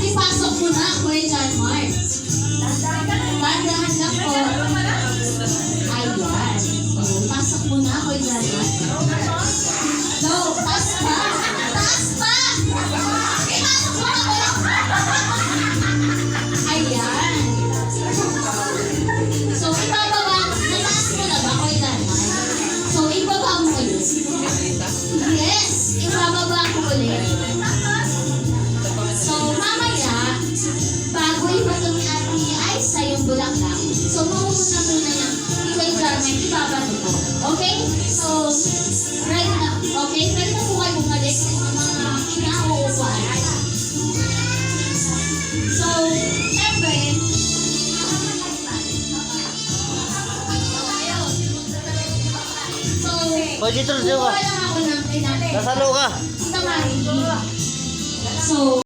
Ipasok mo na, Kuya John Mark. Tandahan lang po. Ayan. Pasok mo na, Kuya John Mark. No, taas pa. Taas pa! Ipasok mo na, Kuya. Ayan. So, ibababa. Nataas mo na ba, Kuya John Mark? So, ibaba mo ulit. Yes! Ibababa mo ulit. So, mamaya, bago ibato ni Ate Aiza yung bulaklak, so mauuna muna yung Kuya John Mark, ibabato ko. Okay? So, ready na. Okay? Ready na po kayo bumalik sa mga pinauupuan. So, syempre, so, Pwede dito ka. kuha lang ako ng pinag- Nasalo ka. Tita Marie. So,